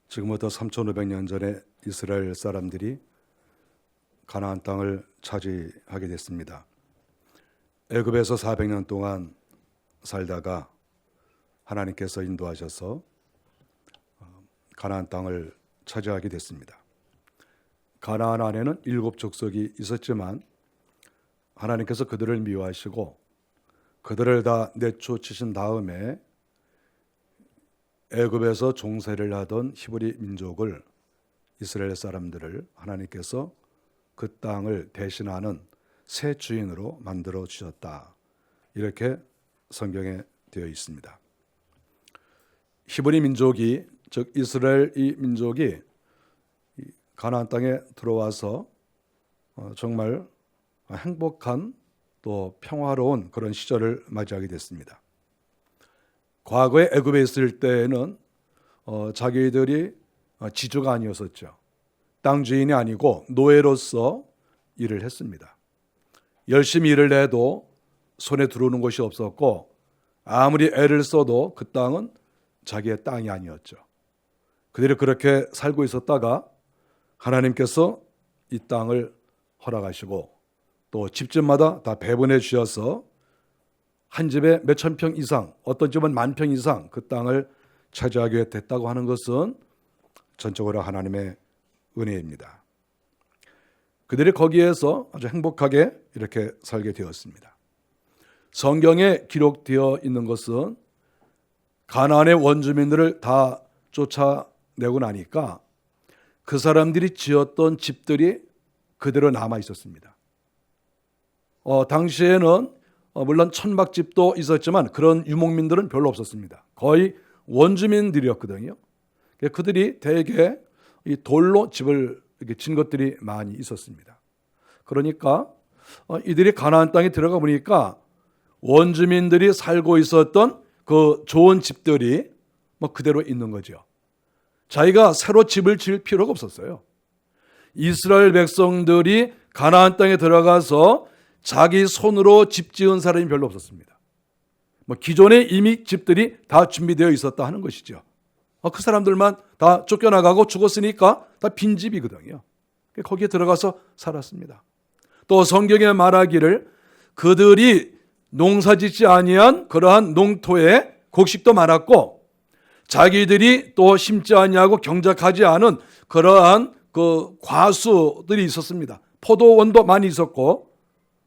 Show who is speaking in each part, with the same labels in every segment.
Speaker 1: 지금부터 3,500년 전에 이스라엘 사람들이 가나안 땅을 차지하게 됐습니다. 애굽에서 400년 동안 살다가 하나님께서 인도하셔서 가나안 땅을 차지하게 됐습니다. 가나안 안에는 7 족속이 있었지만 하나님께서 그들을 미워하시고 그들을 다 내쫓으신 다음에 애굽에서 종세를 하던 히브리 민족을, 이스라엘 사람들을 하나님께서 그 땅을 대신하는 새 주인으로 만들어 주셨다. 이렇게 성경에 되어 있습니다. 히브리 민족이, 즉 이스라엘 이 민족이 가나안 땅에 들어와서 정말 행복한 또 평화로운 그런 시절을 맞이하게 됐습니다. 과거에 애굽에 있을 때에는 자기들이 지주가 아니었었죠. 땅 주인이 아니고 노예로서 일을 했습니다. 열심히 일을 해도 손에 들어오는 것이 없었고 아무리 애를 써도 그 땅은 자기의 땅이 아니었죠. 그들이 그렇게 살고 있었다가 하나님께서 이 땅을 허락하시고 또 집집마다 다 배분해 주셔서 한 집에 몇천 평 이상, 어떤 집은 10,000평 이상 그 땅을 차지하게 됐다고 하는 것은 전적으로 하나님의 은혜입니다. 그들이 거기에서 아주 행복하게 이렇게 살게 되었습니다. 성경에 기록되어 있는 것은 가나안의 원주민들을 다 쫓아내고 나니까 그 사람들이 지었던 집들이 그대로 남아 있었습니다. 당시에는 물론 천막집도 있었지만 그런 유목민들은 별로 없었습니다. 거의 원주민들이었거든요. 그들이 대개 이 돌로 집을 이렇게 진 것들이 많이 있었습니다. 그러니까 이들이 가나안 땅에 들어가 보니까 원주민들이 살고 있었던 그 좋은 집들이 그대로 있는 거죠. 자기가 새로 집을 지을 필요가 없었어요. 이스라엘 백성들이 가나안 땅에 들어가서 자기 손으로 집 지은 사람이 별로 없었습니다. 기존에 이미 집들이 다 준비되어 있었다 하는 것이죠. 그 사람들만 다 쫓겨나가고 죽었으니까 다 빈집이거든요. 거기에 들어가서 살았습니다. 또 성경에 말하기를 그들이 농사짓지 아니한 그러한 농토에 곡식도 많았고 자기들이 또 심지 아니하고 경작하지 않은 그러한 그 과수들이 있었습니다. 포도원도 많이 있었고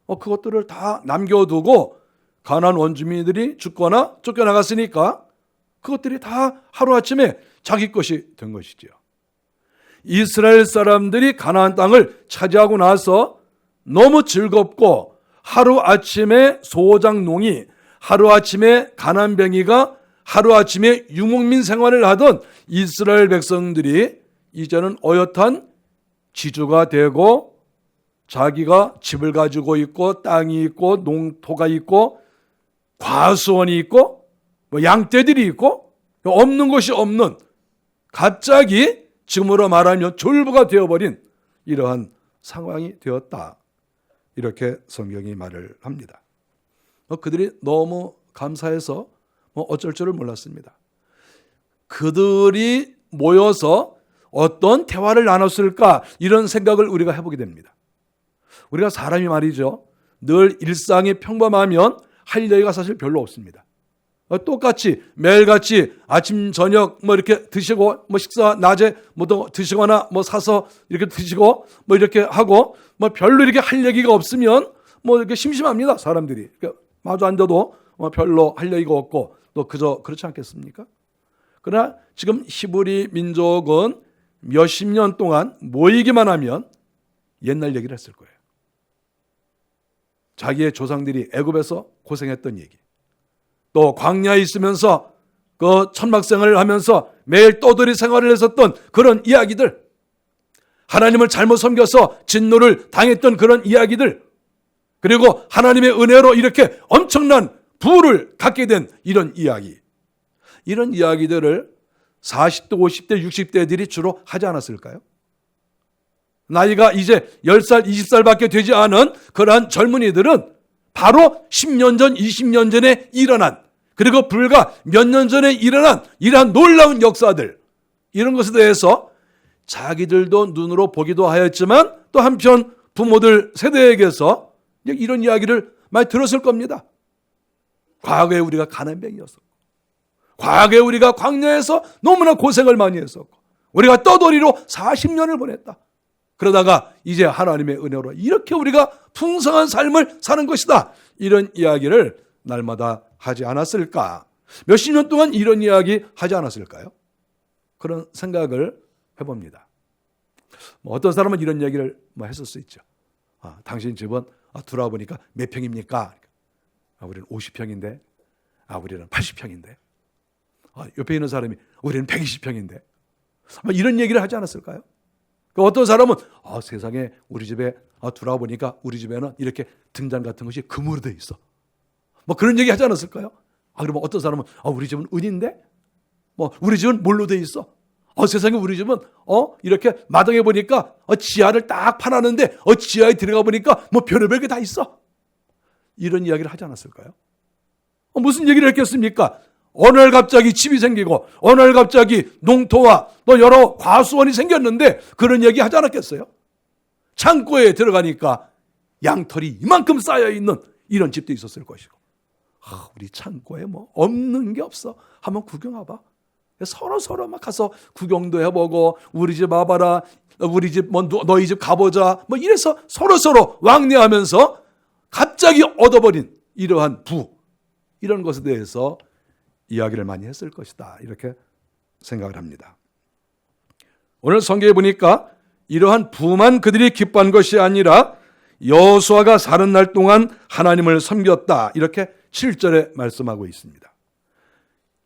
Speaker 1: 그것들을 다 남겨두고 가나안 원주민들이 죽거나 쫓겨나갔으니까 그것들이 다 하루아침에 자기 것이 된 것이죠. 이스라엘 사람들이 가나안 땅을 차지하고 나서 너무 즐겁고 하루아침에 소장농이, 하루아침에 가난뱅이가, 하루아침에 유목민 생활을 하던 이스라엘 백성들이 이제는 어엿한 지주가 되고 자기가 집을 가지고 있고 땅이 있고 농토가 있고 과수원이 있고 양떼들이 있고 없는 것이 없는, 갑자기 지금으로 말하면 졸부가 되어버린 이러한 상황이 되었다. 이렇게 성경이 말을 합니다. 그들이 너무 감사해서 어쩔 줄을 몰랐습니다. 그들이 모여서 어떤 대화를 나눴을까, 이런 생각을 우리가 해보게 됩니다. 우리가 사람이 말이죠, 늘 일상이 평범하면 할 얘기가 사실 별로 없습니다. 똑같이 매일같이 아침 저녁 이렇게 드시고 식사 낮에 더 드시거나 사서 이렇게 드시고 이렇게 하고 별로 이렇게 할 얘기가 없으면 이렇게 심심합니다. 사람들이 마주 앉아도 별로 할 얘기가 없고 또 그저 그렇지 않겠습니까? 그러나 지금 히브리 민족은 몇십 년 동안 모이기만 하면 옛날 얘기를 했을 거예요. 자기의 조상들이 애굽에서 고생했던 얘기, 또 광야에 있으면서 그 천막생활을 하면서 매일 떠돌이 생활을 했었던 그런 이야기들, 하나님을 잘못 섬겨서 진노를 당했던 그런 이야기들, 그리고 하나님의 은혜로 이렇게 엄청난 부를 갖게 된 이런 이야기, 이런 이야기들을 40대, 50대, 60대들이 주로 하지 않았을까요? 나이가 이제 10살, 20살밖에 되지 않은 그러한 젊은이들은 바로 10년 전, 20년 전에 일어난, 그리고 불과 몇 년 전에 일어난 이러한 놀라운 역사들, 이런 것에 대해서 자기들도 눈으로 보기도 하였지만 또 한편 부모들 세대에게서 이런 이야기를 많이 들었을 겁니다. 과거에 우리가 가난뱅이였었고, 과거에 우리가 광야에서 너무나 고생을 많이 했었고, 우리가 떠돌이로 40년을 보냈다. 그러다가 이제 하나님의 은혜로 이렇게 우리가 풍성한 삶을 사는 것이다. 이런 이야기를 날마다 하지 않았을까? 몇십 년 동안 이런 이야기 하지 않았을까요? 그런 생각을 해봅니다. 어떤 사람은 이런 얘기를 했을 수 있죠. 당신 집은 들어와보니까 몇 평입니까? 우리는 50평인데, 우리는 80평인데, 옆에 있는 사람이 우리는 120평인데, 이런 얘기를 하지 않았을까요? 어떤 사람은 세상에 우리 집에 들어와보니까 우리 집에는 이렇게 등잔 같은 것이 금으로 돼 있어. 그런 얘기 하지 않았을까요? 그러면 어떤 사람은 우리 집은 은인데, 우리 집은 뭘로 돼 있어? 세상에 우리 집은 이렇게 마당에 보니까 지하를 딱 파놨는데 지하에 들어가 보니까 별의별 게 다 있어. 이런 이야기를 하지 않았을까요? 무슨 얘기를 했겠습니까? 어느 날 갑자기 집이 생기고 어느 날 갑자기 농토와 또 여러 과수원이 생겼는데 그런 얘기 하지 않았겠어요? 창고에 들어가니까 양털이 이만큼 쌓여있는 이런 집도 있었을 것이고, 우리 창고에 없는 게 없어. 한번 구경 와봐. 서로 막 가서 구경도 해보고, 우리 집 와봐라, 우리 집 너희 집 가보자, 이래서 서로 왕래하면서 갑자기 얻어버린 이러한 이런 것에 대해서 이야기를 많이 했을 것이다, 이렇게 생각을 합니다. 오늘 성경에 보니까 이러한 부만 그들이 기뻐한 것이 아니라 여호수아가 40날 동안 하나님을 섬겼다, 이렇게 7절에 말씀하고 있습니다.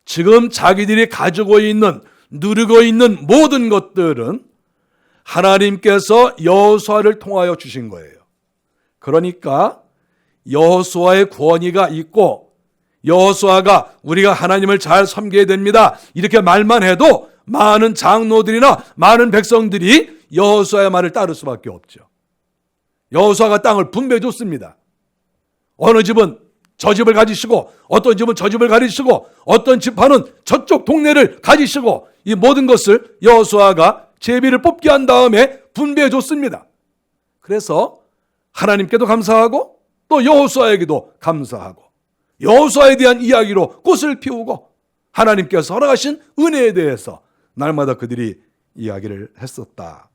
Speaker 1: 지금 자기들이 가지고 있는, 누리고 있는 모든 것들은 하나님께서 여호수아를 통하여 주신 거예요. 그러니까 여호수아의 권위가 있고, 여호수아가 우리가 하나님을 잘 섬겨야 됩니다, 이렇게 말만 해도 많은 장로들이나 많은 백성들이 여호수아의 말을 따를 수밖에 없죠. 여호수아가 땅을 분배해 줬습니다. 어느 집은 저 집을 가지시고, 어떤 집은 저 집을 가지시고, 어떤 지파는 저쪽 동네를 가지시고, 이 모든 것을 여호수아가 제비를 뽑게 한 다음에 분배해 줬습니다. 그래서 하나님께도 감사하고 또 여호수아에게도 감사하고, 여호수아에 대한 이야기로 꽃을 피우고, 하나님께서 허락하신 은혜에 대해서 날마다 그들이 이야기를 했었다,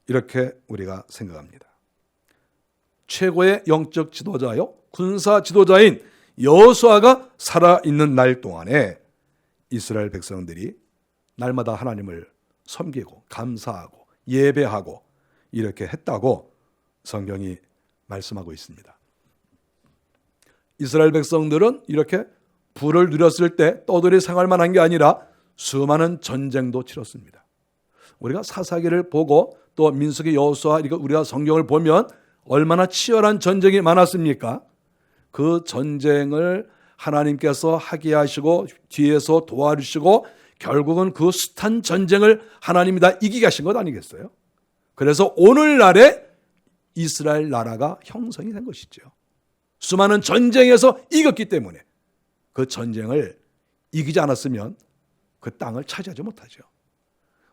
Speaker 1: 이렇게 우리가 생각합니다. 최고의 영적 지도자요, 군사 지도자인 여호수아가 살아있는 날 동안에 이스라엘 백성들이 날마다 하나님을 섬기고 감사하고 예배하고 이렇게 했다고 성경이 말씀하고 있습니다. 이스라엘 백성들은 이렇게 부를 누렸을 때 떠돌이 생활만 한 게 아니라 수많은 전쟁도 치렀습니다. 우리가 사사기를 보고 또 민수기, 여호수아, 이거 우리가 성경을 보면 얼마나 치열한 전쟁이 많았습니까? 그 전쟁을 하나님께서 하게 하시고 뒤에서 도와주시고 결국은 그 숱한 전쟁을 하나님이 다 이기게 하신 것 아니겠어요? 그래서 오늘날에 이스라엘 나라가 형성이 된 것이죠. 수많은 전쟁에서 이겼기 때문에 그 전쟁을 이기지 않았으면 그 땅을 차지하지 못하죠.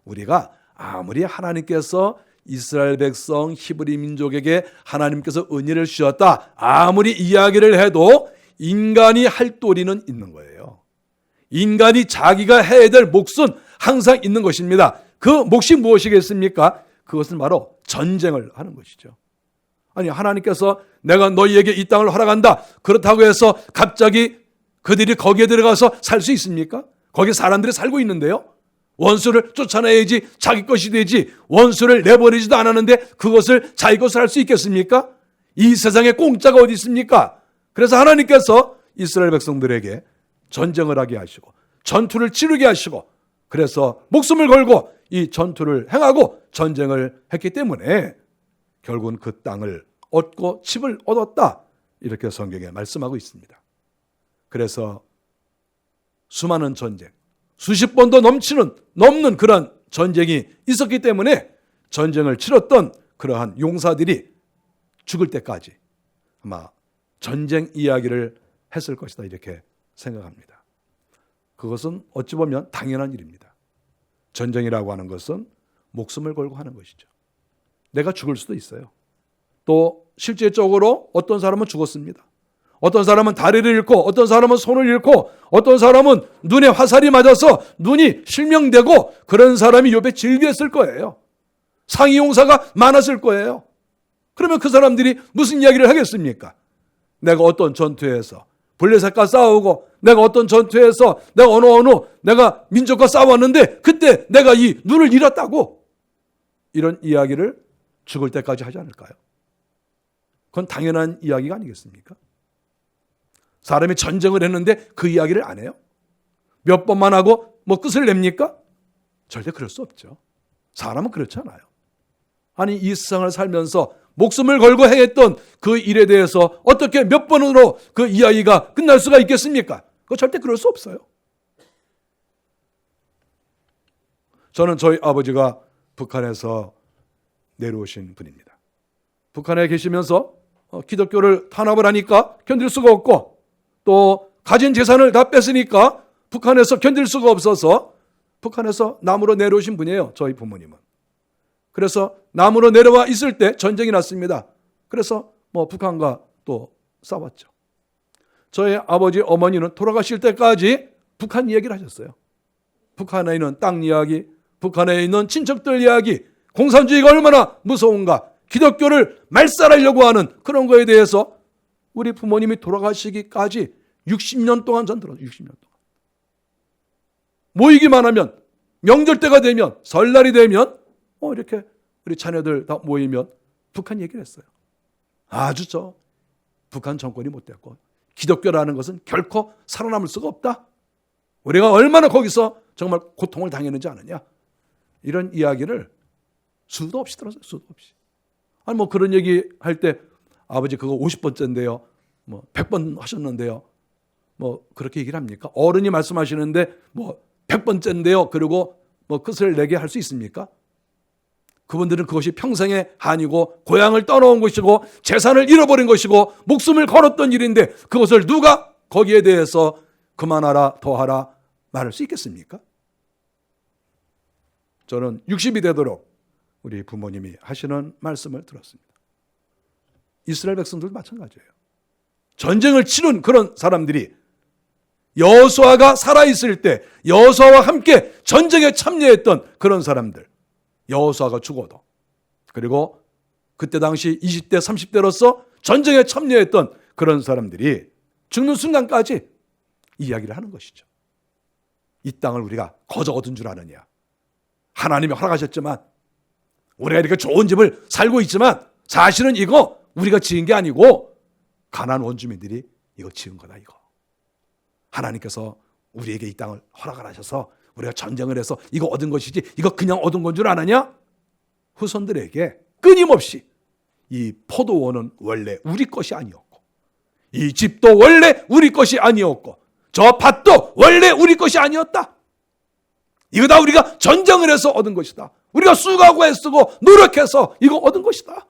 Speaker 1: 우리가 아무리 하나님께서 이스라엘 백성 히브리 민족에게 하나님께서 은혜를 주셨다, 아무리 이야기를 해도 인간이 할 도리는 있는 거예요. 인간이 자기가 해야 될 몫은 항상 있는 것입니다. 그 몫이 무엇이겠습니까? 그것은 바로 전쟁을 하는 것이죠. 아니, 하나님께서 내가 너희에게 이 땅을 허락한다, 그렇다고 해서 갑자기 그들이 거기에 들어가서 살 수 있습니까? 거기 사람들이 살고 있는데요. 원수를 쫓아내야지 자기 것이 되지, 원수를 내버리지도 않았는데 그것을 자기 것을 할 수 있겠습니까? 이 세상에 공짜가 어디 있습니까? 그래서 하나님께서 이스라엘 백성들에게 전쟁을 하게 하시고 전투를 치르게 하시고, 그래서 목숨을 걸고 이 전투를 행하고 전쟁을 했기 때문에 결국은 그 땅을 얻고 집을 얻었다, 이렇게 성경에 말씀하고 있습니다. 그래서 수많은 전쟁, 수십 번도 넘는 그런 전쟁이 있었기 때문에 전쟁을 치렀던 그러한 용사들이 죽을 때까지 아마 전쟁 이야기를 했을 것이다, 이렇게 생각합니다. 그것은 어찌 보면 당연한 일입니다. 전쟁이라고 하는 것은 목숨을 걸고 하는 것이죠. 내가 죽을 수도 있어요. 또 실제적으로 어떤 사람은 죽었습니다. 어떤 사람은 다리를 잃고, 어떤 사람은 손을 잃고, 어떤 사람은 눈에 화살이 맞아서 눈이 실명되고, 그런 사람이 욥에 질비했을 거예요. 상위 용사가 많았을 거예요. 그러면 그 사람들이 무슨 이야기를 하겠습니까? 내가 어떤 전투에서 블레셋과 싸우고, 내가 어떤 전투에서 내가 어느 내가 민족과 싸웠는데 그때 내가 이 눈을 잃었다고, 이런 이야기를 죽을 때까지 하지 않을까요? 그건 당연한 이야기가 아니겠습니까? 사람이 전쟁을 했는데 그 이야기를 안 해요? 몇 번만 하고 뭐 끝을 냅니까? 절대 그럴 수 없죠. 사람은 그렇지 않아요. 아니, 이 세상을 살면서 목숨을 걸고 행했던 그 일에 대해서 어떻게 몇 번으로 그 이야기가 끝날 수가 있겠습니까? 그거 절대 그럴 수 없어요. 저는 저희 아버지가 북한에서 내려오신 분입니다. 북한에 계시면서 기독교를 탄압을 하니까 견딜 수가 없고, 또 가진 재산을 다 뺐으니까 북한에서 견딜 수가 없어서 북한에서 남으로 내려오신 분이에요, 저희 부모님은. 그래서 남으로 내려와 있을 때 전쟁이 났습니다. 그래서 북한과 또 싸웠죠. 저희 아버지 어머니는 돌아가실 때까지 북한 이야기를 하셨어요. 북한에 있는 땅 이야기, 북한에 있는 친척들 이야기, 공산주의가 얼마나 무서운가, 기독교를 말살하려고 하는 그런 거에 대해서 우리 부모님이 돌아가시기까지 60년 동안 전 들었어요. 60년 동안. 모이기만 하면, 명절 때가 되면, 설날이 되면 이렇게 우리 자녀들 다 모이면 북한 얘기를 했어요. 아주 북한 정권이 못됐고, 기독교라는 것은 결코 살아남을 수가 없다. 우리가 얼마나 거기서 정말 고통을 당했는지 아느냐. 이런 이야기를 수도 없이 들었어요. 수도 없이. 아니 그런 얘기 할 때 아버지 그거 50번째인데요. 100번 하셨는데요. 그렇게 얘기를 합니까? 어른이 말씀하시는데 100번째인데요. 그리고 끝을 내게 할 수 있습니까? 그분들은 그것이 평생의 한이고 고향을 떠나온 것이고 재산을 잃어버린 것이고 목숨을 걸었던 일인데 그것을 누가 거기에 대해서 그만하라 더하라 말할 수 있겠습니까? 저는 60이 되도록 우리 부모님이 하시는 말씀을 들었습니다. 이스라엘 백성들도 마찬가지예요. 전쟁을 치른 그런 사람들이 여호수아가 살아있을 때 여호수아와 함께 전쟁에 참여했던 그런 사람들, 여호수아가 죽어도, 그리고 그때 당시 20대 30대로서 전쟁에 참여했던 그런 사람들이 죽는 순간까지 이야기를 하는 것이죠. 이 땅을 우리가 거저 얻은 줄 아느냐, 하나님이 허락하셨지만, 우리가 이렇게 좋은 집을 살고 있지만 사실은 이거 우리가 지은 게 아니고 가나안 원주민들이 이거 지은 거다. 이거 하나님께서 우리에게 이 땅을 허락을 하셔서 우리가 전쟁을 해서 이거 얻은 것이지 이거 그냥 얻은 건 줄 아느냐? 후손들에게 끊임없이 이 포도원은 원래 우리 것이 아니었고, 이 집도 원래 우리 것이 아니었고, 저 밭도 원래 우리 것이 아니었다. 이거 다 우리가 전쟁을 해서 얻은 것이다. 우리가 수고하고 애쓰고 노력해서 이거 얻은 것이다.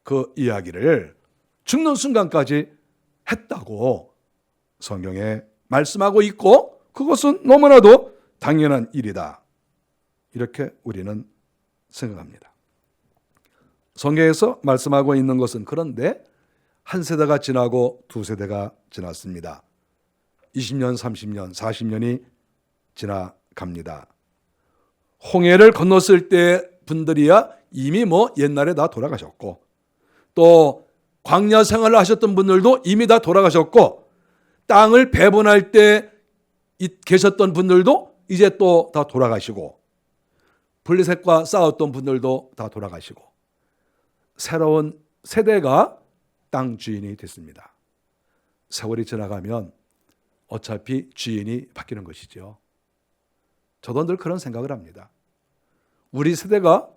Speaker 1: 그 이야기를 죽는 순간까지 했다고 성경에 말씀하고 있고, 그것은 너무나도 당연한 일이다. 이렇게 우리는 생각합니다. 성경에서 말씀하고 있는 것은 그런데 한 세대가 지나고 두 세대가 지났습니다. 20년, 30년, 40년이 지나갑니다. 홍해를 건넜을 때 분들이야 이미 옛날에 다 돌아가셨고, 또 광야 생활을 하셨던 분들도 이미 다 돌아가셨고, 땅을 배분할 때 계셨던 분들도 이제 또 다 돌아가시고, 블레셋과 싸웠던 분들도 다 돌아가시고, 새로운 세대가 땅 주인이 됐습니다. 세월이 지나가면 어차피 주인이 바뀌는 것이죠. 저도 늘 그런 생각을 합니다. 우리 세대가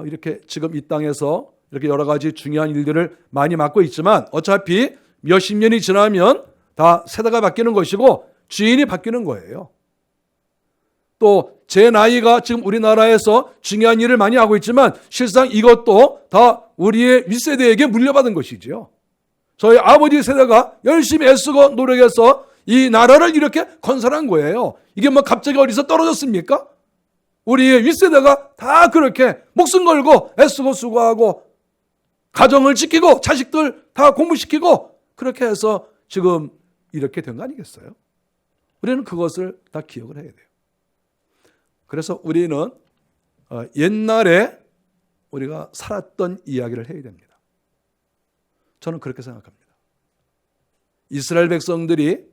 Speaker 1: 이렇게 지금 이 땅에서 이렇게 여러 가지 중요한 일들을 많이 맡고 있지만 어차피 몇십 년이 지나면 다 세대가 바뀌는 것이고 주인이 바뀌는 거예요. 또 제 나이가 지금 우리나라에서 중요한 일을 많이 하고 있지만 실상 이것도 다 우리의 윗세대에게 물려받은 것이죠. 저희 아버지 세대가 열심히 애쓰고 노력해서 이 나라를 이렇게 건설한 거예요. 이게 갑자기 어디서 떨어졌습니까? 우리의 윗세대가 다 그렇게 목숨 걸고 애쓰고 수고하고 가정을 지키고 자식들 다 공부시키고 그렇게 해서 지금 이렇게 된 거 아니겠어요? 우리는 그것을 다 기억을 해야 돼요. 그래서 우리는 옛날에 우리가 살았던 이야기를 해야 됩니다. 저는 그렇게 생각합니다. 이스라엘 백성들이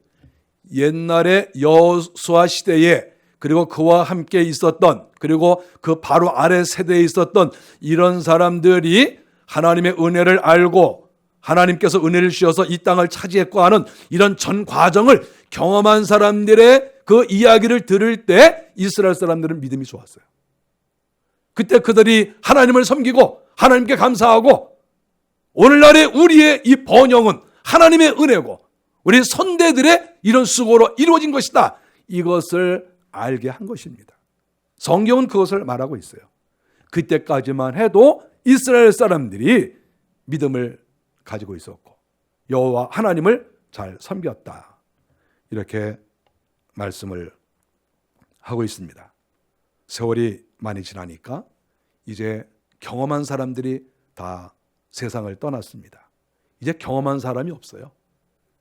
Speaker 1: 옛날에 여호수아 시대에 그리고 그와 함께 있었던 그리고 그 바로 아래 세대에 있었던 이런 사람들이 하나님의 은혜를 알고 하나님께서 은혜를 주셔서 이 땅을 차지했고 하는 이런 전 과정을 경험한 사람들의 그 이야기를 들을 때 이스라엘 사람들은 믿음이 좋았어요. 그때 그들이 하나님을 섬기고 하나님께 감사하고 오늘날의 우리의 이 번영은 하나님의 은혜고 우리 선대들의 이런 수고로 이루어진 것이다. 이것을 알게 한 것입니다. 성경은 그것을 말하고 있어요. 그때까지만 해도 이스라엘 사람들이 믿음을 가지고 있었고 여호와 하나님을 잘 섬겼다. 이렇게 말씀을 하고 있습니다. 세월이 많이 지나니까 이제 경험한 사람들이 다 세상을 떠났습니다. 이제 경험한 사람이 없어요.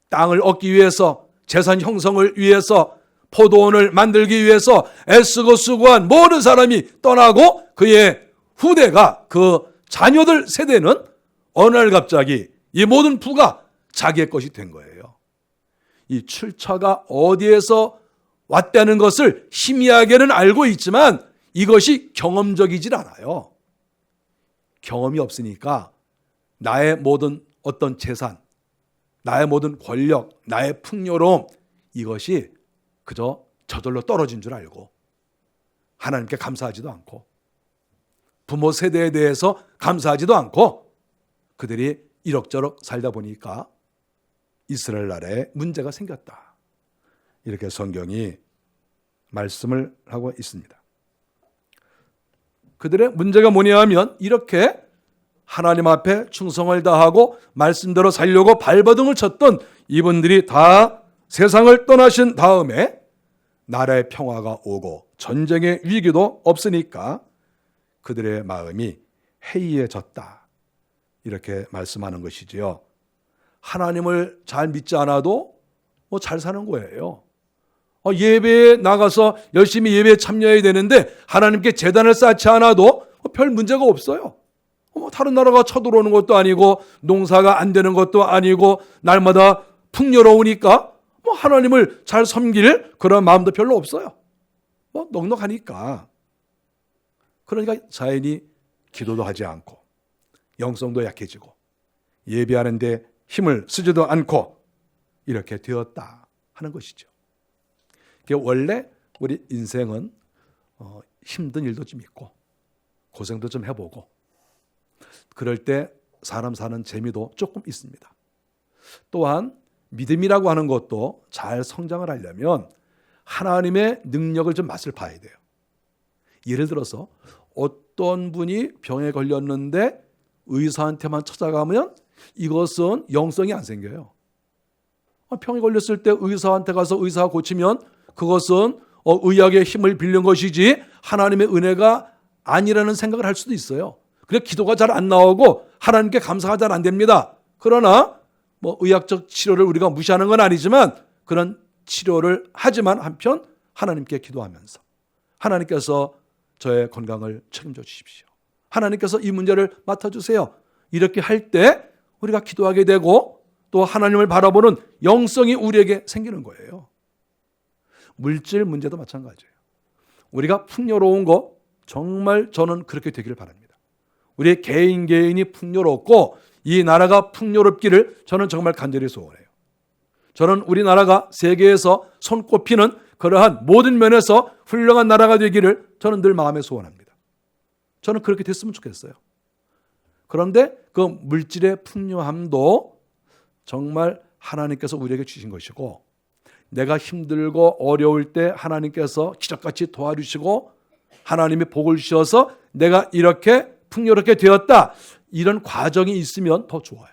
Speaker 1: 땅을 얻기 위해서 재산 형성을 위해서 포도원을 만들기 위해서 애쓰고 수고한 모든 사람이 떠나고 그의 후대가 그 자녀들 세대는 어느 날 갑자기 이 모든 부가 자기의 것이 된 거예요. 이 출처가 어디에서 왔다는 것을 희미하게는 알고 있지만 이것이 경험적이질 않아요. 경험이 없으니까 나의 모든 어떤 재산, 나의 모든 권력, 나의 풍요로움 이것이 그저 저절로 떨어진 줄 알고 하나님께 감사하지도 않고 부모 세대에 대해서 감사하지도 않고 그들이 이럭저럭 살다 보니까 이스라엘 나라에 문제가 생겼다. 이렇게 성경이 말씀을 하고 있습니다. 그들의 문제가 뭐냐 하면 이렇게 하나님 앞에 충성을 다하고 말씀대로 살려고 발버둥을 쳤던 이분들이 다 세상을 떠나신 다음에 나라의 평화가 오고 전쟁의 위기도 없으니까 그들의 마음이 해이해졌다. 이렇게 말씀하는 것이지요. 하나님을 잘 믿지 않아도 잘 사는 거예요. 예배에 나가서 열심히 예배에 참여해야 되는데 하나님께 제단을 쌓지 않아도 별 문제가 없어요. 다른 나라가 쳐들어오는 것도 아니고 농사가 안 되는 것도 아니고 날마다 풍요로우니까 하나님을 잘 섬길 그런 마음도 별로 없어요. 넉넉하니까. 그러니까 자연히 기도도 하지 않고 영성도 약해지고 예배하는데 힘을 쓰지도 않고 이렇게 되었다 하는 것이죠. 원래 우리 인생은 힘든 일도 좀 있고 고생도 좀 해보고 그럴 때 사람 사는 재미도 조금 있습니다. 또한 믿음이라고 하는 것도 잘 성장을 하려면 하나님의 능력을 좀 맛을 봐야 돼요. 예를 들어서 어떤 분이 병에 걸렸는데 의사한테만 찾아가면 이것은 영성이 안 생겨요. 병에 걸렸을 때 의사한테 가서 의사가 고치면 그것은 의학의 힘을 빌린 것이지 하나님의 은혜가 아니라는 생각을 할 수도 있어요. 그래서 기도가 잘 안 나오고 하나님께 감사가 잘 안 됩니다. 그러나 의학적 치료를 우리가 무시하는 건 아니지만 그런 치료를 하지만 한편 하나님께 기도하면서 하나님께서 저의 건강을 책임져 주십시오. 하나님께서 이 문제를 맡아주세요. 이렇게 할 때 우리가 기도하게 되고 또 하나님을 바라보는 영성이 우리에게 생기는 거예요. 물질 문제도 마찬가지예요. 우리가 풍요로운 거 정말 저는 그렇게 되기를 바랍니다. 우리 개인이 풍요롭고 이 나라가 풍요롭기를 저는 정말 간절히 소원해요. 저는 우리나라가 세계에서 손꼽히는 그러한 모든 면에서 훌륭한 나라가 되기를 저는 늘 마음에 소원합니다. 저는 그렇게 됐으면 좋겠어요. 그런데 그 물질의 풍요함도 정말 하나님께서 우리에게 주신 것이고 내가 힘들고 어려울 때 하나님께서 기적같이 도와주시고 하나님이 복을 주셔서 내가 이렇게 풍요롭게 되었다. 이런 과정이 있으면 더 좋아요.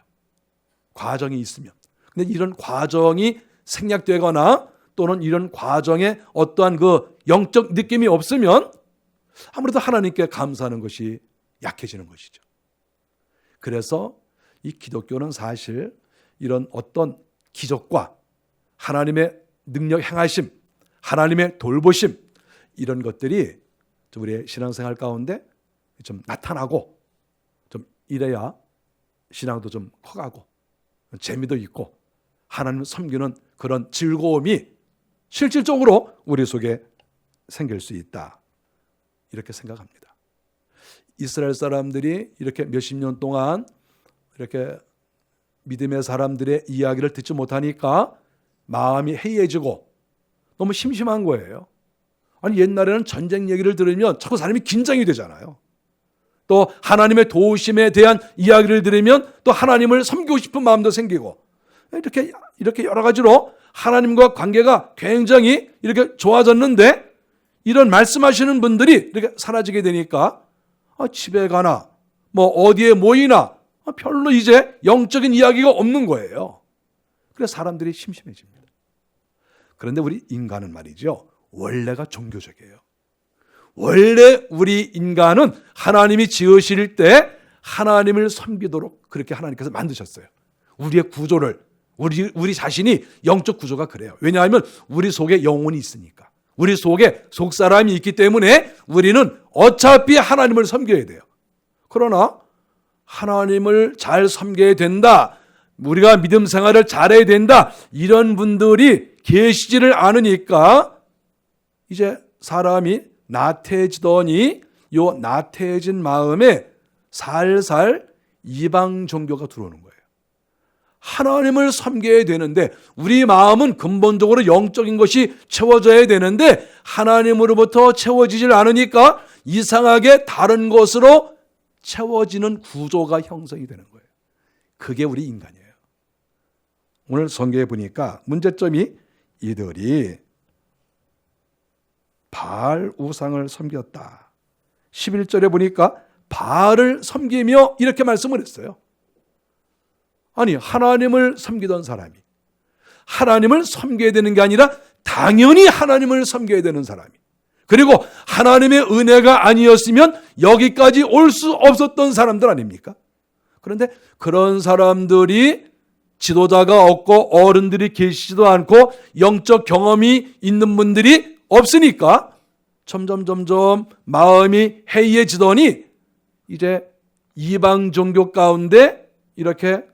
Speaker 1: 과정이 있으면. 근데 이런 과정이 생략되거나 또는 이런 과정에 어떠한 그 영적 느낌이 없으면 아무래도 하나님께 감사하는 것이 약해지는 것이죠. 그래서 이 기독교는 사실 이런 어떤 기적과 하나님의 능력 행하심, 하나님의 돌보심, 이런 것들이 우리의 신앙생활 가운데 좀 나타나고 좀 이래야 신앙도 좀 커가고 재미도 있고 하나님을 섬기는 그런 즐거움이 실질적으로 우리 속에 생길 수 있다, 이렇게 생각합니다. 이스라엘 사람들이 이렇게 몇십 년 동안 이렇게 믿음의 사람들의 이야기를 듣지 못하니까 마음이 해이해지고 너무 심심한 거예요. 아니, 옛날에는 전쟁 얘기를 들으면 자꾸 사람이 긴장이 되잖아요. 또 하나님의 도우심에 대한 이야기를 들으면 또 하나님을 섬기고 싶은 마음도 생기고, 이렇게 여러 가지로 하나님과 관계가 굉장히 이렇게 좋아졌는데, 이런 말씀하시는 분들이 이렇게 사라지게 되니까 집에 가나 뭐 어디에 모이나 별로 이제 영적인 이야기가 없는 거예요. 그래서 사람들이 심심해집니다. 그런데 우리 인간은 말이죠, 원래가 종교적이에요. 원래 우리 인간은 하나님이 지으실 때 하나님을 섬기도록 그렇게 하나님께서 만드셨어요. 우리의 구조를, 우리 자신이 영적 구조가 그래요. 왜냐하면 우리 속에 영혼이 있으니까. 우리 속에 속사람이 있기 때문에 우리는 어차피 하나님을 섬겨야 돼요. 그러나 하나님을 잘 섬겨야 된다, 우리가 믿음 생활을 잘해야 된다, 이런 분들이 계시지를 않으니까 이제 사람이 나태해지더니 요 나태해진 마음에 살살 이방 종교가 들어오는 거예요. 하나님을 섬겨야 되는데, 우리 마음은 근본적으로 영적인 것이 채워져야 되는데 하나님으로부터 채워지질 않으니까 이상하게 다른 것으로 채워지는 구조가 형성이 되는 거예요. 그게 우리 인간이에요. 오늘 성경에 보니까 문제점이 이들이 바알 우상을 섬겼다. 11절에 보니까 바알을 섬기며 이렇게 말씀을 했어요. 아니, 하나님을 섬기던 사람이 하나님을 섬겨야 되는 게 아니라 당연히 하나님을 섬겨야 되는 사람이, 그리고 하나님의 은혜가 아니었으면 여기까지 올 수 없었던 사람들 아닙니까? 그런데 그런 사람들이 지도자가 없고 어른들이 계시지도 않고 영적 경험이 있는 분들이 없으니까 점점 마음이 해이해지더니 이제 이방 종교 가운데 이렇게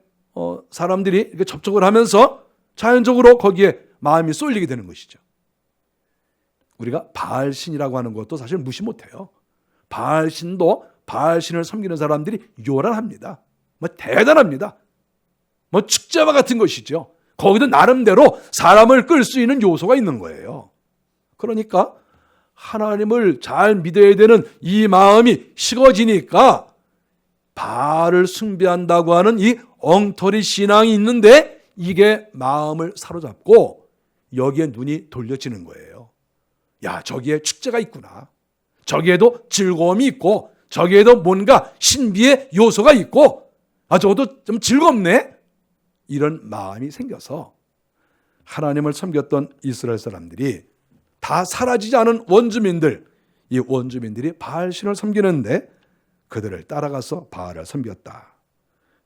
Speaker 1: 사람들이 이렇게 접촉을 하면서 자연적으로 거기에 마음이 쏠리게 되는 것이죠. 우리가 바알신이라고 하는 것도 사실 무시 못해요. 바알신도 바알신을 섬기는 사람들이 요란합니다. 대단합니다. 축제와 같은 것이죠. 거기도 나름대로 사람을 끌 수 있는 요소가 있는 거예요. 그러니까 하나님을 잘 믿어야 되는 이 마음이 식어지니까 바알을 숭배한다고 하는 이 엉터리 신앙이 있는데 이게 마음을 사로잡고 여기에 눈이 돌려지는 거예요. 야, 저기에 축제가 있구나. 저기에도 즐거움이 있고 저기에도 뭔가 신비의 요소가 있고 저것도 좀 즐겁네. 이런 마음이 생겨서 하나님을 섬겼던 이스라엘 사람들이 다 사라지지 않은 원주민들, 이 원주민들이 바알신을 섬기는데 그들을 따라가서 바알을 섬겼다,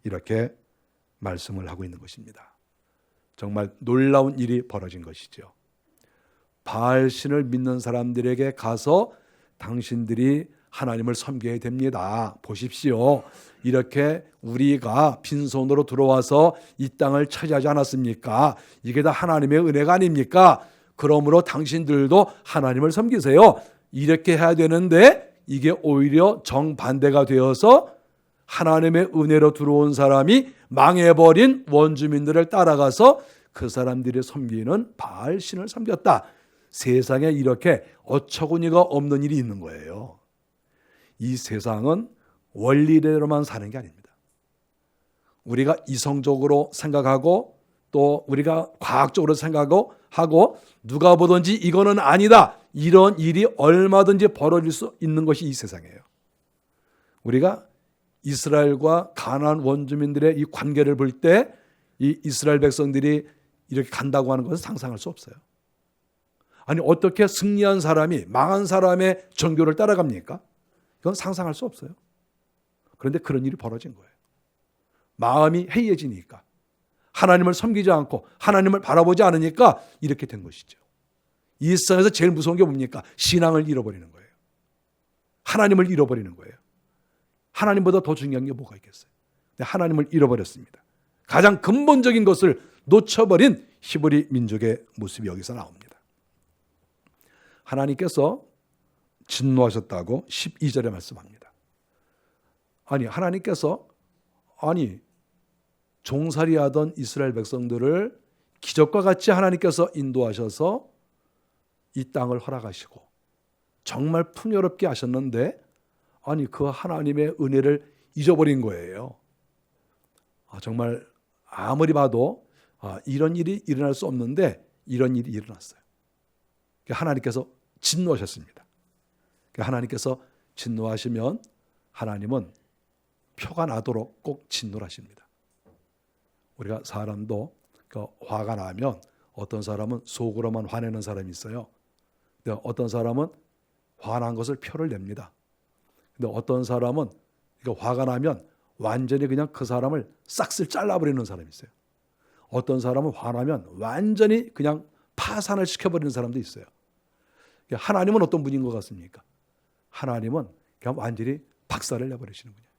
Speaker 1: 이렇게 말씀을 하고 있는 것입니다. 정말 놀라운 일이 벌어진 것이죠. 바알신을 믿는 사람들에게 가서 당신들이 하나님을 섬겨야 됩니다. 보십시오. 이렇게 우리가 빈손으로 들어와서 이 땅을 차지하지 않았습니까? 이게 다 하나님의 은혜가 아닙니까? 그러므로 당신들도 하나님을 섬기세요. 이렇게 해야 되는데 이게 오히려 정반대가 되어서 하나님의 은혜로 들어온 사람이 망해버린 원주민들을 따라가서 그 사람들이 섬기는 바알신을 섬겼다. 세상에 이렇게 어처구니가 없는 일이 있는 거예요. 이 세상은 원리대로만 사는 게 아닙니다. 우리가 이성적으로 생각하고 또 우리가 과학적으로 생각하고 누가 보든지 이거는 아니다, 이런 일이 얼마든지 벌어질 수 있는 것이 이 세상이에요. 우리가 이스라엘과 가나안 원주민들의 이 관계를 볼 때 이 이스라엘 백성들이 이렇게 간다고 하는 것은 상상할 수 없어요. 아니 어떻게 승리한 사람이 망한 사람의 종교를 따라갑니까? 이건 상상할 수 없어요. 그런데 그런 일이 벌어진 거예요. 마음이 해이해지니까, 하나님을 섬기지 않고 하나님을 바라보지 않으니까 이렇게 된 것이죠. 이 세상에서 제일 무서운 게 뭡니까? 신앙을 잃어버리는 거예요. 하나님을 잃어버리는 거예요. 하나님보다 더 중요한 게 뭐가 있겠어요? 하나님을 잃어버렸습니다. 가장 근본적인 것을 놓쳐버린 히브리 민족의 모습이 여기서 나옵니다. 하나님께서 진노하셨다고 12절에 말씀합니다. 아니 하나님께서 종살이하던 이스라엘 백성들을 기적과 같이 하나님께서 인도하셔서 이 땅을 허락하시고 정말 풍요롭게 하셨는데 그 하나님의 은혜를 잊어버린 거예요. 정말 아무리 봐도 이런 일이 일어날 수 없는데 이런 일이 일어났어요. 하나님께서 진노하셨습니다. 하나님께서 진노하시면 하나님은 표가 나도록 꼭 진노를 하십니다. 우리가 사람도 화가 나면 어떤 사람은 속으로만 화내는 사람이 있어요. 근데 어떤 사람은 화난 것을 표를 냅니다. 근데 어떤 사람은 화가 나면 완전히 그냥 그 사람을 싹쓸 잘라버리는 사람이 있어요. 어떤 사람은 화나면 완전히 그냥 파산을 시켜버리는 사람도 있어요. 하나님은 어떤 분인 것 같습니까? 하나님은 그냥 완전히 박살을 내버리시는 분이에요.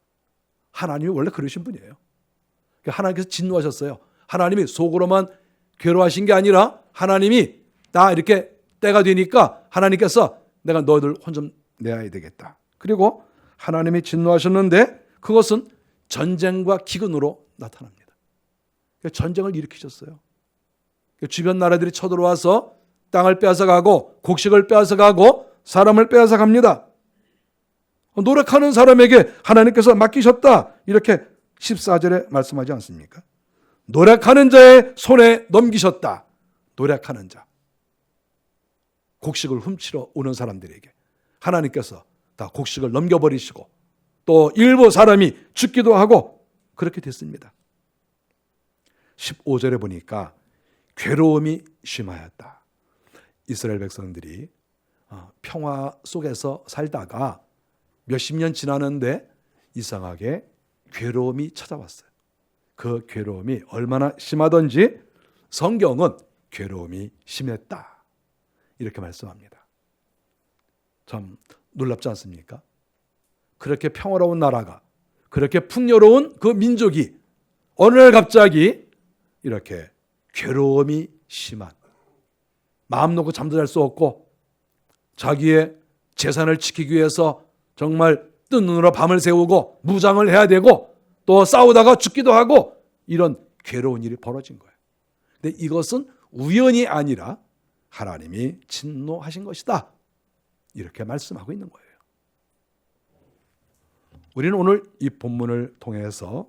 Speaker 1: 하나님이 원래 그러신 분이에요. 하나님께서 진노하셨어요. 하나님이 속으로만 괴로워하신 게 아니라 하나님이 나 이렇게 때가 되니까 하나님께서 내가 너희들 혼 좀 내야 되겠다. 그리고 하나님이 진노하셨는데 그것은 전쟁과 기근으로 나타납니다. 전쟁을 일으키셨어요. 주변 나라들이 쳐들어와서 땅을 빼앗아가고 곡식을 빼앗아가고 사람을 빼앗아갑니다. 노력하는 사람에게 하나님께서 맡기셨다. 이렇게 14절에 말씀하지 않습니까? 노력하는 자의 손에 넘기셨다. 노력하는 자. 곡식을 훔치러 오는 사람들에게 하나님께서 다 곡식을 넘겨버리시고 또 일부 사람이 죽기도 하고 그렇게 됐습니다. 15절에 보니까 괴로움이 심하였다. 이스라엘 백성들이 평화 속에서 살다가 몇십 년 지나는데 이상하게 괴로움이 찾아왔어요. 그 괴로움이 얼마나 심하던지 성경은 괴로움이 심했다. 이렇게 말씀합니다. 참 놀랍지 않습니까? 그렇게 평화로운 나라가, 그렇게 풍요로운 그 민족이 어느 날 갑자기 이렇게 괴로움이 심한, 마음 놓고 잠도 잘 수 없고 자기의 재산을 지키기 위해서 정말 뜬 눈으로 밤을 새우고 무장을 해야 되고 또 싸우다가 죽기도 하고 이런 괴로운 일이 벌어진 거예요. 근데 이것은 우연이 아니라 하나님이 진노하신 것이다. 이렇게 말씀하고 있는 거예요. 우리는 오늘 이 본문을 통해서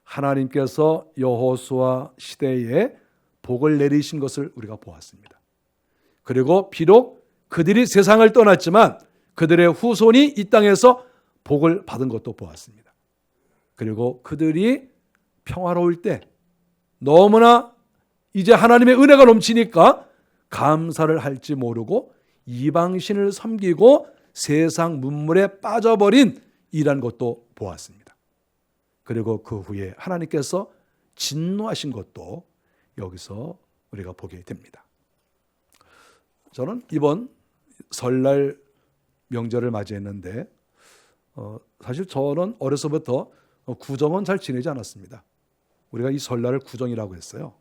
Speaker 1: 하나님께서 여호수아 시대에 복을 내리신 것을 우리가 보았습니다. 그리고 비록 그들이 세상을 떠났지만 그들의 후손이 이 땅에서 복을 받은 것도 보았습니다. 그리고 그들이 평화로울 때 너무나 이제 하나님의 은혜가 넘치니까 감사를 할지 모르고 이방신을 섬기고 세상 문물에 빠져버린 이란 것도 보았습니다. 그리고 그 후에 하나님께서 진노하신 것도 여기서 우리가 보게 됩니다. 저는 이번 설날 명절을 맞이했는데 사실 저는 어려서부터 구정은 잘 지내지 않았습니다. 우리가 이 설날을 구정이라고 했어요.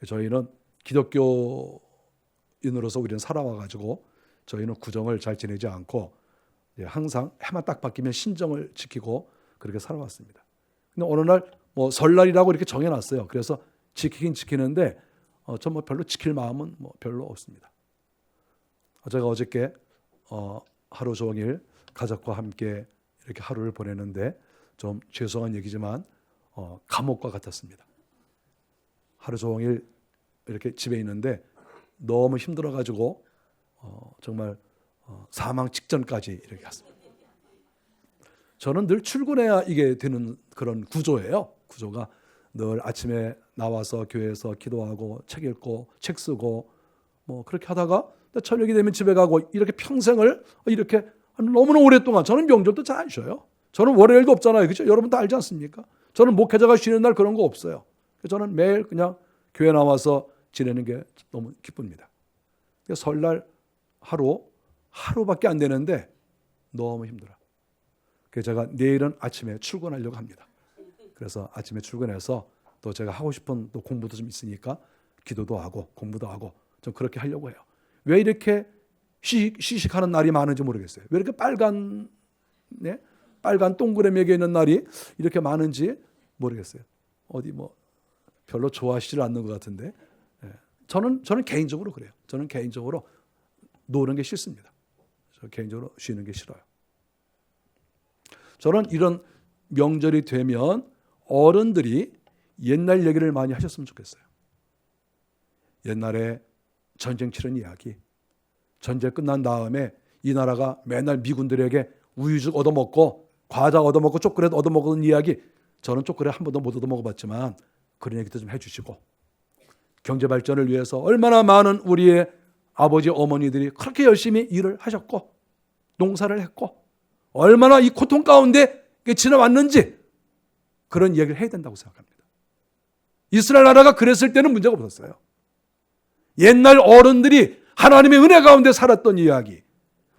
Speaker 1: 저희는 기독교인으로서 우리는 살아와가지고 저희는 구정을 잘 지내지 않고 항상 해만 딱 바뀌면 신정을 지키고 그렇게 살아왔습니다. 근데 어느 날 설날이라고 이렇게 정해놨어요. 그래서 지키긴 지키는데 전 별로 지킬 마음은 별로 없습니다. 제가 어저께 하루 종일 가족과 함께 이렇게 하루를 보내는데 좀 죄송한 얘기지만 감옥과 같았습니다. 하루 종일 이렇게 집에 있는데 너무 힘들어가지고 정말 사망 직전까지 이렇게 갔습니다. 저는 늘 출근해야 이게 되는 그런 구조예요. 구조가 늘 아침에 나와서 교회에서 기도하고 책 읽고 책 쓰고 그렇게 하다가 저녁이 되면 집에 가고 이렇게 평생을 이렇게 너무나 오랫동안, 저는 명절도 잘 안 쉬어요. 저는 월요일도 없잖아요. 그렇죠? 여러분 다 알지 않습니까? 저는 목회자가 쉬는 날 그런 거 없어요. 저는 매일 그냥 교회 나와서 지내는 게 너무 기쁩니다. 설날 하루밖에 안 되는데 너무 힘들어. 그래서 제가 내일은 아침에 출근하려고 합니다. 그래서 아침에 출근해서 또 제가 하고 싶은 또 공부도 좀 있으니까 기도도 하고 공부도 하고 좀 그렇게 하려고 해요. 왜 이렇게 시식하는 날이 많은지 모르겠어요. 왜 이렇게 빨간 동그라미에 있는 날이 이렇게 많은지 모르겠어요. 어디 별로 좋아하시지 않는 것 같은데, 저는 개인적으로 그래요. 저는 개인적으로 노는 게 싫습니다. 저 개인적으로 쉬는 게 싫어요. 저는 이런 명절이 되면 어른들이 옛날 얘기를 많이 하셨으면 좋겠어요. 옛날에 전쟁 치른 이야기, 전쟁 끝난 다음에 이 나라가 맨날 미군들에게 우유죽 얻어먹고 과자 얻어먹고 초콜릿 얻어먹은 이야기, 저는 초콜릿 한 번도 못 얻어먹어봤지만 그런 얘기도 좀 해주시고, 경제 발전을 위해서 얼마나 많은 우리의 아버지 어머니들이 그렇게 열심히 일을 하셨고 농사를 했고 얼마나 이 고통 가운데 지나왔는지 그런 이야기를 해야 된다고 생각합니다. 이스라엘 나라가 그랬을 때는 문제가 없었어요. 옛날 어른들이 하나님의 은혜 가운데 살았던 이야기,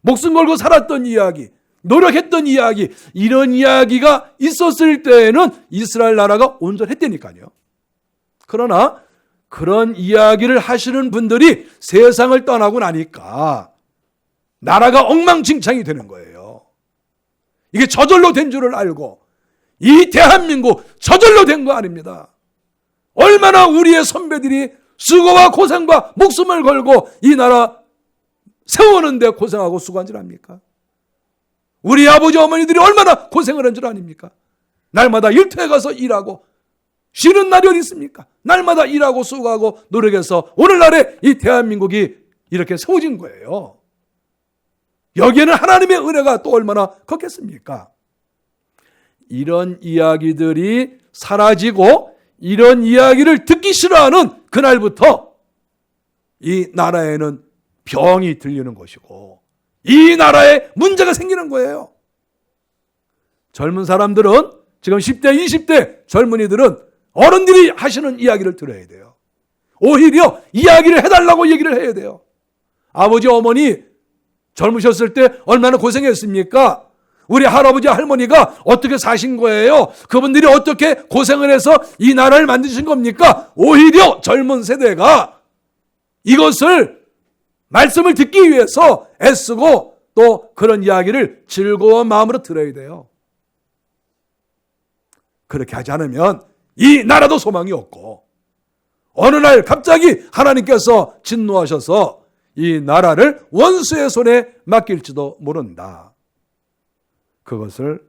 Speaker 1: 목숨 걸고 살았던 이야기, 노력했던 이야기, 이런 이야기가 있었을 때에는 이스라엘 나라가 온전했다니까요. 그러나 그런 이야기를 하시는 분들이 세상을 떠나고 나니까 나라가 엉망진창이 되는 거예요. 이게 저절로 된 줄을 알고, 이 대한민국 저절로 된 거 아닙니다. 얼마나 우리의 선배들이 수고와 고생과 목숨을 걸고 이 나라 세우는데 고생하고 수고한 줄 압니까? 우리 아버지 어머니들이 얼마나 고생을 한 줄 아닙니까? 날마다 일터에 가서 일하고 쉬는 날이 어디 있습니까? 날마다 일하고 수고하고 노력해서 오늘날에 이 대한민국이 이렇게 세워진 거예요. 여기에는 하나님의 은혜가 또 얼마나 컸겠습니까? 이런 이야기들이 사라지고 이런 이야기를 듣기 싫어하는 그날부터 이 나라에는 병이 들리는 것이고 이 나라에 문제가 생기는 거예요. 젊은 사람들은, 지금 10대, 20대 젊은이들은 어른들이 하시는 이야기를 들어야 돼요. 오히려 이야기를 해달라고 얘기를 해야 돼요. 아버지, 어머니 젊으셨을 때 얼마나 고생했습니까? 우리 할아버지, 할머니가 어떻게 사신 거예요? 그분들이 어떻게 고생을 해서 이 나라를 만드신 겁니까? 오히려 젊은 세대가 이것을, 말씀을 듣기 위해서 애쓰고 또 그런 이야기를 즐거운 마음으로 들어야 돼요. 그렇게 하지 않으면 이 나라도 소망이 없고 어느 날 갑자기 하나님께서 진노하셔서 이 나라를 원수의 손에 맡길지도 모른다. 그것을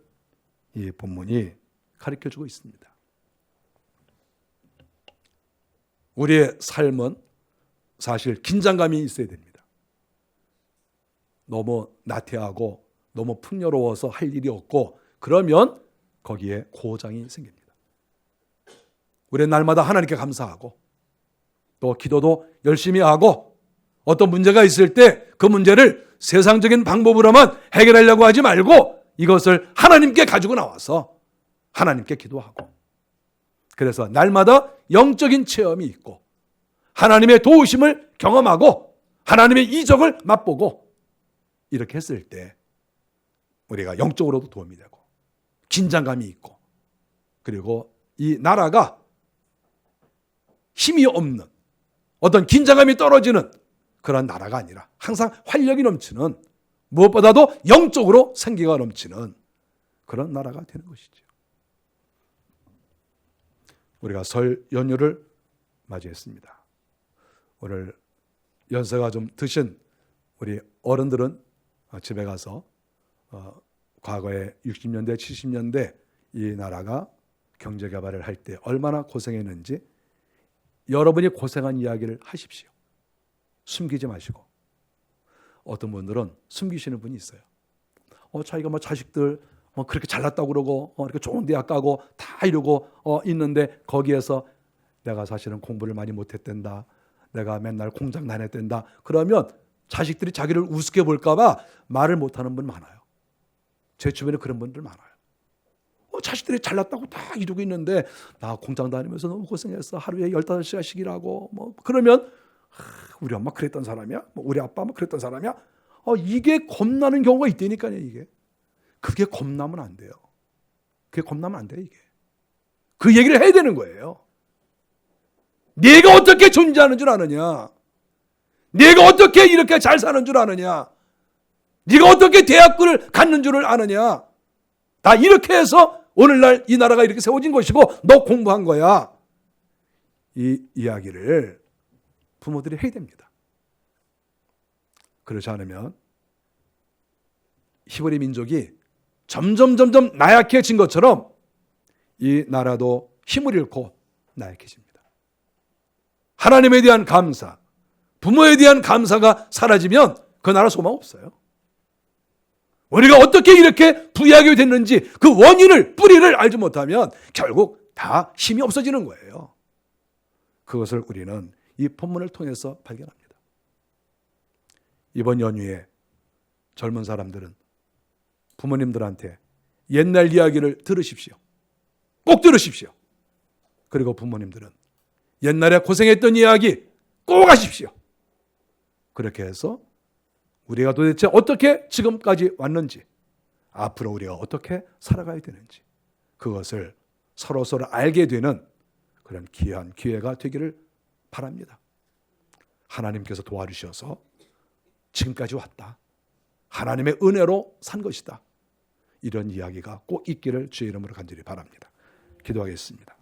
Speaker 1: 이 본문이 가르쳐주고 있습니다. 우리의 삶은 사실 긴장감이 있어야 됩니다. 너무 나태하고 너무 풍요로워서 할 일이 없고 그러면 거기에 고장이 생깁니다. 우리는 날마다 하나님께 감사하고 또 기도도 열심히 하고 어떤 문제가 있을 때 그 문제를 세상적인 방법으로만 해결하려고 하지 말고 이것을 하나님께 가지고 나와서 하나님께 기도하고, 그래서 날마다 영적인 체험이 있고 하나님의 도우심을 경험하고 하나님의 이적을 맛보고, 이렇게 했을 때 우리가 영적으로도 도움이 되고 긴장감이 있고, 그리고 이 나라가 힘이 없는, 어떤 긴장감이 떨어지는 그런 나라가 아니라 항상 활력이 넘치는, 무엇보다도 영적으로 생기가 넘치는 그런 나라가 되는 것이죠. 우리가 설 연휴를 맞이했습니다. 오늘 연세가 좀 드신 우리 어른들은 집에 가서 과거에 60년대, 70년대 이 나라가 경제 개발을 할 때 얼마나 고생했는지 여러분이 고생한 이야기를 하십시오. 숨기지 마시고. 어떤 분들은 숨기시는 분이 있어요. 자기가 자식들 그렇게 잘났다고 그러고 이렇게 좋은 대학 가고 다 이러고 있는데 거기에서 내가 사실은 공부를 많이 못했댄다, 내가 맨날 공장 다녔댄다, 그러면 자식들이 자기를 우습게 볼까 봐 말을 못하는 분 많아요. 제 주변에 그런 분들 많아요. 자식들이 잘났다고 다 이러고 있는데 나 공장 다니면서 너무 고생했어. 하루에 15시간씩 일하고 그러면 우리 엄마 그랬던 사람이야? 우리 아빠 그랬던 사람이야? 이게 겁나는 경우가 있다니까요. 이게. 그게 겁나면 안 돼요. 그게 겁나면 안 돼요. 이게. 그 얘기를 해야 되는 거예요. 내가 어떻게 존재하는 줄 아느냐? 내가 어떻게 이렇게 잘 사는 줄 아느냐? 네가 어떻게 대학을 갔는 줄을 아느냐? 다 이렇게 해서 오늘날 이 나라가 이렇게 세워진 것이고 너 공부한 거야. 이 이야기를 부모들이 해야 됩니다. 그렇지 않으면 히브리 민족이 점점 나약해진 것처럼 이 나라도 힘을 잃고 나약해집니다. 하나님에 대한 감사, 부모에 대한 감사가 사라지면 그 나라 소망 없어요. 우리가 어떻게 이렇게 부유하게 됐는지 그 원인을, 뿌리를 알지 못하면 결국 다 힘이 없어지는 거예요. 그것을 우리는 이 본문을 통해서 발견합니다. 이번 연휴에 젊은 사람들은 부모님들한테 옛날 이야기를 들으십시오. 꼭 들으십시오. 그리고 부모님들은 옛날에 고생했던 이야기 꼭 하십시오. 그렇게 해서 우리가 도대체 어떻게 지금까지 왔는지, 앞으로 우리가 어떻게 살아가야 되는지 그것을 서로 알게 되는 그런 귀한 기회가 되기를 바랍니다. 하나님께서 도와주셔서 지금까지 왔다. 하나님의 은혜로 산 것이다. 이런 이야기가 꼭 있기를 주의 이름으로 간절히 바랍니다. 기도하겠습니다.